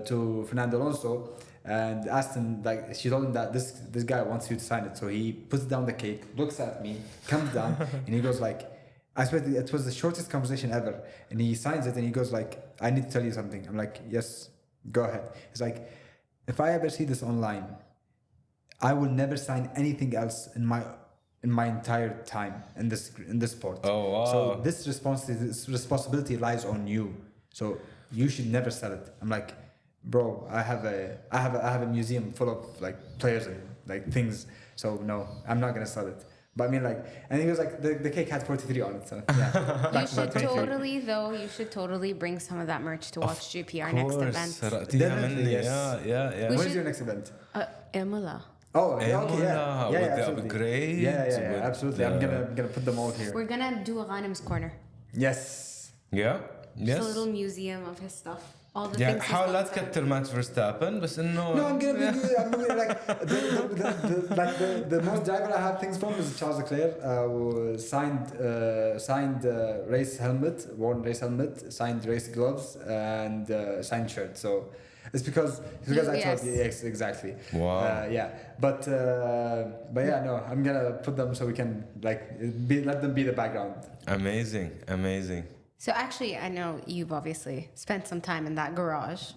to Fernando Alonso, and asked him, like, she told him that this guy wants you to sign it, so he puts down the cake, looks at me, comes down, and he goes like, I swear it was the shortest conversation ever, and he signs it, and he goes like, I need to tell you something. I'm like, yes, go ahead. He's like, if I ever see this online, I will never sign anything else in my in my entire time in this sport. Oh, wow. So this responsibility lies on you. So you should never sell it. I'm like, bro, I have a museum full of like players and like things. So no, I'm not gonna sell it. But I mean, like, and he was like, the cake had 43 on it. So yeah. You should totally bring some of that merch to WatchGP, our next event. Definitely, yes. Yeah. When's your next event? Imola. Oh, okay, yeah. With the Absolutely. upgrade. Yeah, absolutely. I'm gonna put them all here. We're gonna do a Ghanim's corner. Yes. Yeah. Just a little museum of his stuff. All the يعني things. حاول لا تكتر ماكس فيرستابن بس انه No, I'm gonna be like the most driver I have things from is Charles Leclerc. Signed race helmet, worn race helmet, signed race gloves, and signed shirt. So it's because I told you, yes, exactly. Wow. Yeah, but yeah, no, I'm gonna put them so we can like let them be the background. Amazing. So actually, I know you've obviously spent some time in that garage.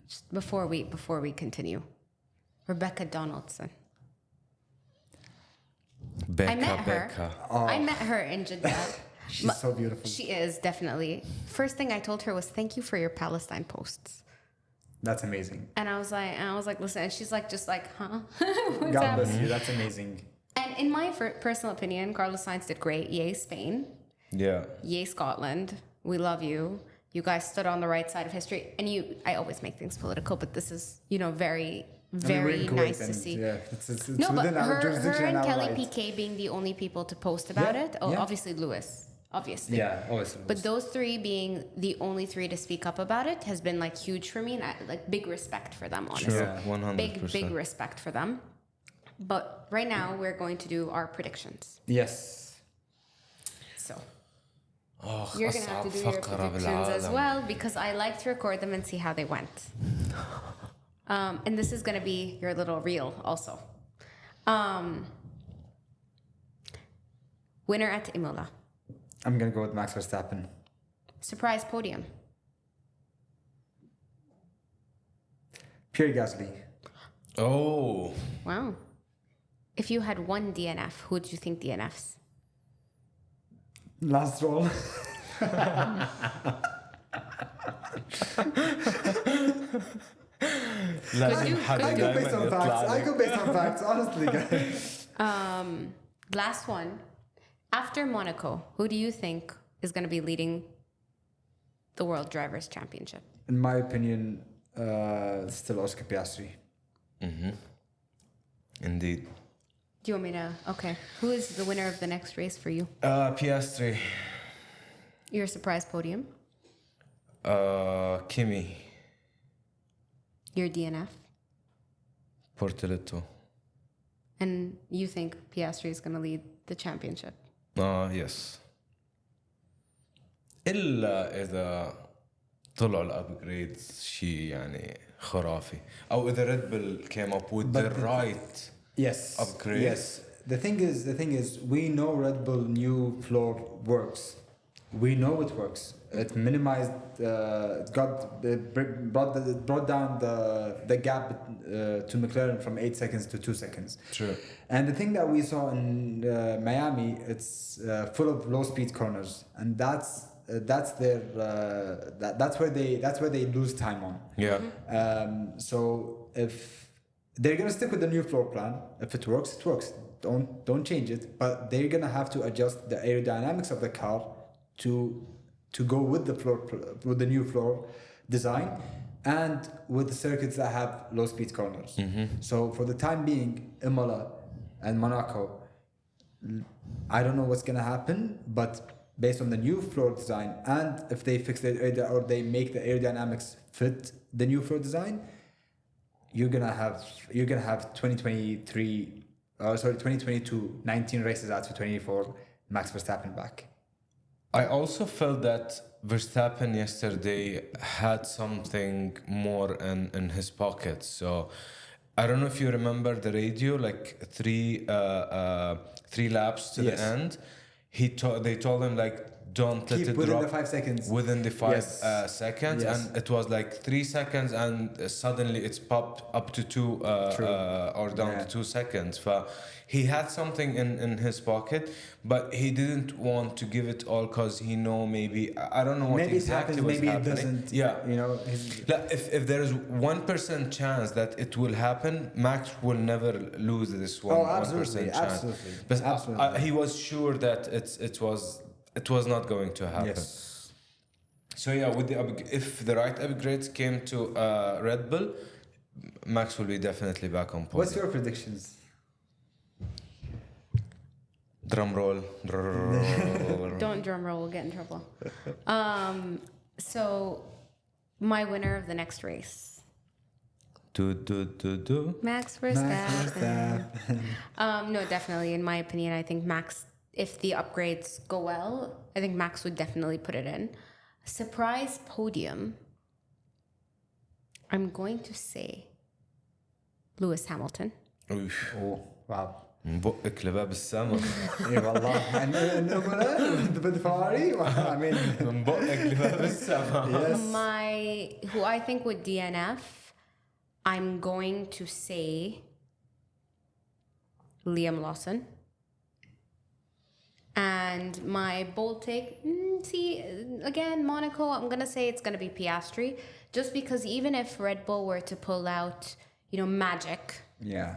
Just before we continue, Rebecca Donaldson. I met her. I met her in Jeddah. She's so beautiful. She is, definitely. First thing I told her was thank you for your Palestine posts. That's amazing. And I was like, listen, and she's like, just like, huh? God bless you. That's amazing. And in my personal opinion, Carlos Sainz did great. Yay, Spain. Yeah. Yay, Scotland. We love you. You guys stood on the right side of history. And I always make things political, but this is, very, very nice to see. Yeah, it's no, but her and Kelly right. Piquet being the only people to post about it. Oh, yeah. Obviously Lewis. Obviously. Yeah, always. But those three being the only three to speak up about it has been like huge for me, and like big respect for them, honestly. Sure, 100%. Big respect for them. But right now we're going to do our predictions. Yes. So you're gonna have to do your predictions as well because I like to record them and see how they went. And this is gonna be your little reel also. Winner at Imola. I'm gonna go with Max Verstappen. Surprise podium. Pierre Gasly. Oh. Wow. If you had one DNF, who would you think DNFs? Last roll. I go based on facts, honestly, guys. Last one. After Monaco, who do you think is going to be leading the World Drivers' Championship? In my opinion, still Oscar Piastri. Mm-hmm. Indeed. Do you want me to? Okay. Who is the winner of the next race for you? Piastri. Your surprise podium? Kimi. Your DNF? Portoletto. And you think Piastri is going to lead the championship? Yes. إلا إذا طلعوا الأبجريدز شيء يعني خرافي أو إذا Red Bull came up with the right upgrade. Yes. The thing is, we know Red Bull new floor works. We know it works. It minimized, brought down the gap to McLaren from 8 seconds to 2 seconds. True. And the thing that we saw in Miami, it's full of low speed corners, and that's where they lose time on. Yeah. So if they're gonna stick with the new floor plan, if it works, it works. Don't change it. But they're gonna have to adjust the aerodynamics of the car to go with the new floor design and with the circuits that have low speed corners. Mm-hmm. So for the time being, Imola and Monaco, I don't know what's gonna happen, but based on the new floor design and if they fix it or they make the aerodynamics fit the new floor design, you're gonna have 2022 19 races out to 24 Max Verstappen back. I also felt that Verstappen yesterday had something more in his pocket. So I don't know if you remember the radio, like three laps to the end. They told him like don't let Keep it within drop the 5 seconds. within the 5 Yes. seconds, Yes. and it was like 3 seconds, and suddenly it's popped up to 2 or down to 2 seconds. He had something in his pocket, but he didn't want to give it all because he know maybe I don't know what Maybe exactly it happens, was maybe happening. it doesn't. Yeah. You know, Like, if there is 1% chance that it will happen, Max will never lose this 1% chance. Absolutely. But Absolutely. he was sure that it was not going to happen. Yes. So yeah, with if the right upgrades came to Red Bull, Max will be definitely back on podium. What's your predictions? Drum roll. Don't drum roll, we'll get in trouble. So, my winner of the next race. Max Verstappen. No, definitely. In my opinion, I think Max, if the upgrades go well, I think Max would definitely put it in. Surprise podium. I'm going to say Lewis Hamilton. Oh, wow. بقك لباب السما. اي والله and Imola with Ferrari. I mean, من بقك لباب السما. Yes. Who I think would DNF, I'm going to say Liam Lawson. And my bold take, again, Monaco, I'm going to say it's going to be Piastri. Just because even if Red Bull were to pull out, magic. Yeah.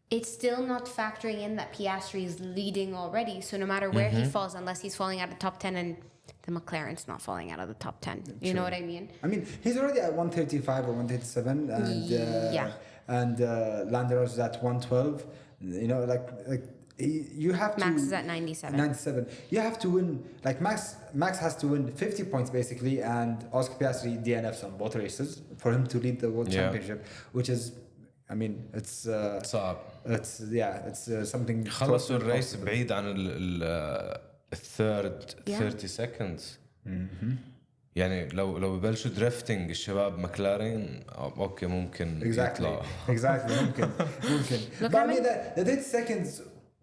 It's still not factoring in that Piastri is leading already. So no matter where he falls, unless he's falling out of the top 10, and the McLaren's not falling out of the top 10. You know what I mean? I mean, he's already at 135 or 137, and Lando is at 112. You have to. Max is at 97. 97. You have to win. Like Max has to win 50 points basically, and Oscar Piastri DNFs on both races for him to lead the world championship, which is. I mean, it's صعب. It's something. خلصوا الريس بعيد عن الثيرد 30 seconds. يعني لو ببلشوا دريفتنج الشباب ماكلارين اوكي ممكن يطلعوا. Exactly ممكن. But I mean the 30 seconds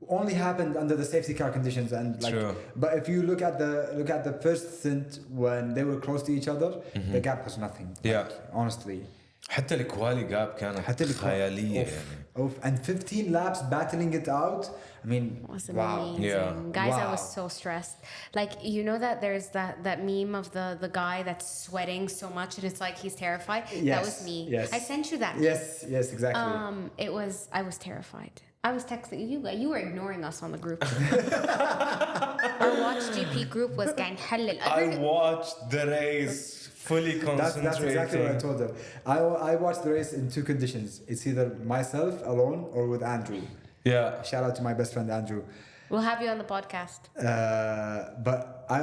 only happened under the safety car conditions, and True. But if you look at the first stint when they were close to each other, the gap was nothing. Yeah. Honestly. حتى الكوالي جاب كانت خيالية يعني. And 15 laps battling it out. I mean, It was wow. amazing. Yeah. Guys, I Wow. was so stressed. Like, that there's that meme of the guy that's sweating so much and it's like he's terrified. Yes, That was me. yes. I sent you that. Yes, exactly. I was terrified. I was texting you. You were ignoring us on the group. Our WatchGP group was getting hell. I watched the race fully concentrating. That's exactly what I told her. I watched the race in two conditions. It's either myself alone or with Andrew. Yeah. Shout out to my best friend Andrew. We'll have you on the podcast. But I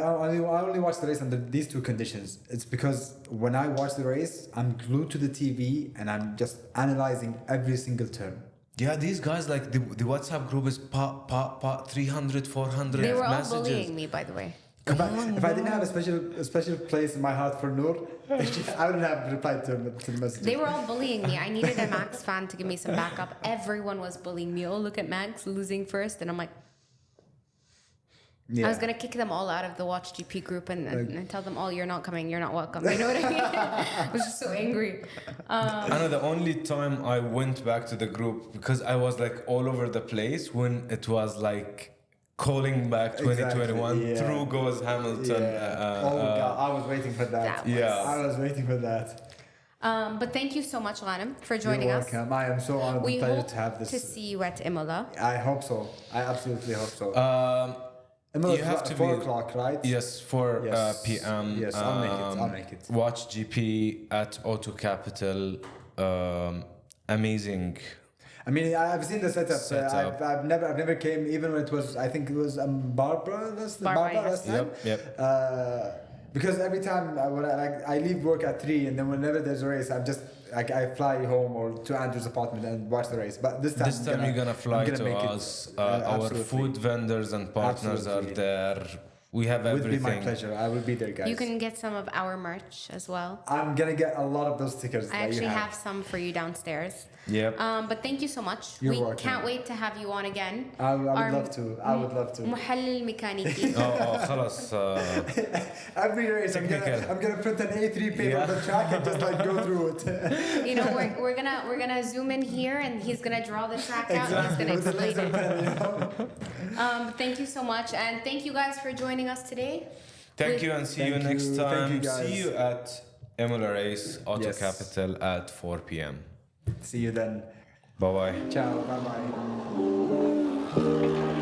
only watched the race under these two conditions. It's because when I watch the race, I'm glued to the TV and I'm just analyzing every single turn. Yeah, these guys, like the WhatsApp group is 300, 400 They were all messages. bullying me, by the way. If I didn't have a special place in my heart for Noor, I wouldn't have replied to the message. They were all bullying me. I needed a Max fan to give me some backup. Everyone was bullying me. Oh, look at Max losing first. And I'm like, I was going to kick them all out of the WatchGP group and tell them, oh, you're not coming. You're not welcome. You know what I mean? I was just so angry. I know the only time I went back to the group, because I was like all over the place when it was like calling back 2021 through goes Hamilton. God, I was waiting for that. I was waiting for that. But thank you so much, Ghanim, for joining us. You're welcome. I am so honored and pleasure to have this. To see you at Imola. I hope so. I absolutely hope so. You have to 4 o'clock, right? Yes, 4 p.m. Yes, I'll make it. WatchGP at Auto Capital. Amazing. I mean, I've seen the setup. I've never came, even when it was. I think it was Barbara last time. Yep. Because every time I leave work at 3, and then whenever there's a race, I fly home or to Andrew's apartment and watch the race. But this time you're gonna fly to us. Our food vendors and partners are there. We have everything. Would be my pleasure. I will be there, guys. You can get some of our merch as well. I'm gonna get a lot of those stickers. I actually have some for you downstairs. Yep. But thank you so much. You're we welcome. can't wait to have you on again. I would love to. I would love to. محلل ميكانيكي. خلاص. Every race, I'm gonna print an A3 paper of the track and just like go through it. You know, we're gonna zoom in here and he's gonna draw the track out and he's gonna explain it. Thank you so much, and thank you guys for joining us today. Thank you, and see you next time. Thank you, guys. See you at Imola race, Auto Yes. Capital at 4 p.m. See you then. Bye bye. Ciao. Bye bye.